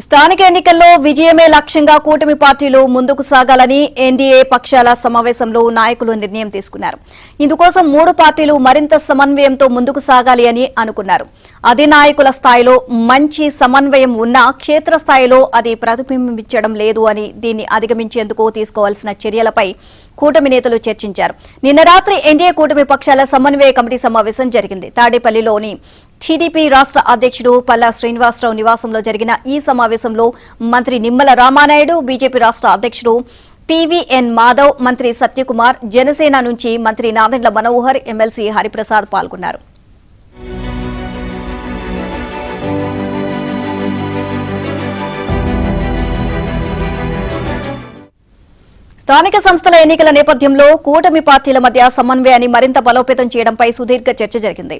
స్థానిక ఎన్నికల్లో విజయమే లక్ష్యంగా కూటమి పార్టీలు ముందుకు సాగాలని ఎన్డీఏ పక్షాల సమావేశంలో నాయకులు నిర్ణయం తీసుకున్నారు. ఇందుకోసం మూడు పార్టీలు మరింత సమన్వయంతో ముందుకు సాగాలి అని అనుకున్నారు. అధినాయకుల స్థాయిలో మంచి సమన్వయం ఉన్నా క్షేత్రస్థాయిలో అది ప్రతిబింబించడం లేదు అని దీన్ని అధిగమించేందుకు తీసుకోవాల్సిన చర్యలపై కూటమి నేతలు చర్చించారు. నిన్న రాత్రి ఎన్డీఏ కూటమి పక్షాల సమన్వయ కమిటీ సమావేశం జరిగింది. తాడేపల్లిలోని టీడీపీ రాష్ట్ర అధ్యక్షుడు పల్లా శ్రీనివాసరావు నివాసంలో జరిగిన ఈ సమావేశంలో మంత్రి నిమ్మల రామానాయుడు, బీజేపీ రాష్ట్ర అధ్యక్షుడు పీవీఎన్ మాధవ్, మంత్రి సత్యకుమార్, జనసేన నుంచి మంత్రి నాదెండ్ల మనోహర్, ఎమ్మెల్సీ హరిప్రసాద్ పాల్గొన్నారు. స్థానిక సంస్థల ఎన్నికల నేపథ్యంలో కూటమి పార్టీల మధ్య సమన్వయాన్ని మరింత బలోపేతం చేయడంపై సుదీర్ఘ చర్చ జరిగింది.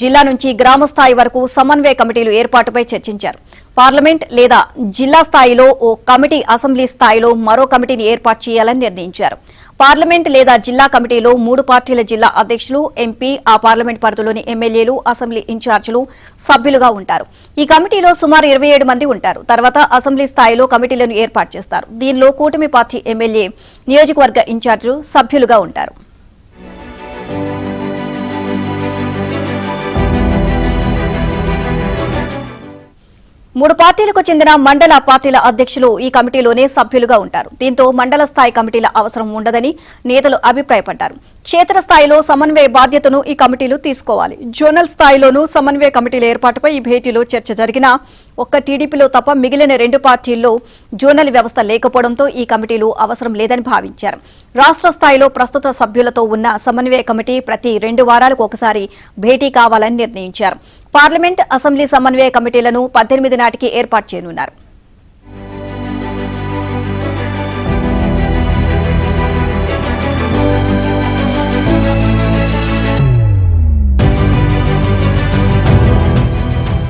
జిల్లా నుంచి గ్రామ స్థాయి వరకు సమన్వయ కమిటీలు ఏర్పాటుపై చర్చించారు. పార్లమెంట్ లేదా జిల్లా స్థాయిలో ఓ కమిటీ, అసెంబ్లీ స్థాయిలో మరో కమిటీని ఏర్పాటు చేయాలని నిర్ణయించారు. పార్లమెంట్ లేదా జిల్లా కమిటీలో మూడు పార్టీల జిల్లా అధ్యక్షులు, ఎంపీ, ఆ పార్లమెంట్ పరిధిలోని ఎమ్మెల్యేలు, అసెంబ్లీ ఇన్ఛార్జీలు సభ్యులుగా ఉంటారు. ఈ కమిటీలో సుమారు 27 మంది ఉంటారు. తర్వాత అసెంబ్లీ స్థాయిలో కమిటీలను ఏర్పాటు చేస్తారు. దీనిలో కూటమి పార్టీ ఎమ్మెల్యే, నియోజకవర్గ ఇన్ఛార్జీలు సభ్యులుగా ఉంటారు. మూడు పార్టీలకు చెందిన మండల పార్టీల అధ్యక్షులు ఈ కమిటీలోనే సభ్యులుగా ఉంటారు. దీంతో మండల స్థాయి కమిటీల అవసరం ఉండదని నేతలు అభిప్రాయపడ్డారు. క్షేత్రస్థాయిలో సమన్వయ బాధ్యతను ఈ కమిటీలు తీసుకోవాలి. జోనల్ స్థాయిలోనూ సమన్వయ కమిటీల ఏర్పాటుపై ఈ భేటీలో చర్చ జరిగినా ఒక్క టీడీపీలో తప్ప మిగిలిన రెండు పార్టీల్లో జోనల్ వ్యవస్థ లేకపోవడంతో ఈ కమిటీలు అవసరం లేదని భావించారు. రాష్ట్ర స్థాయిలో ప్రస్తుత సభ్యులతో ఉన్న సమన్వయ కమిటీ ప్రతి 2 వారాలకు ఒకసారి భేటీ కావాలని నిర్ణయించారు. పార్లమెంట్, అసెంబ్లీ సమన్వయ కమిటీలను 18 నాటికి ఏర్పాటు చేయనున్నారు.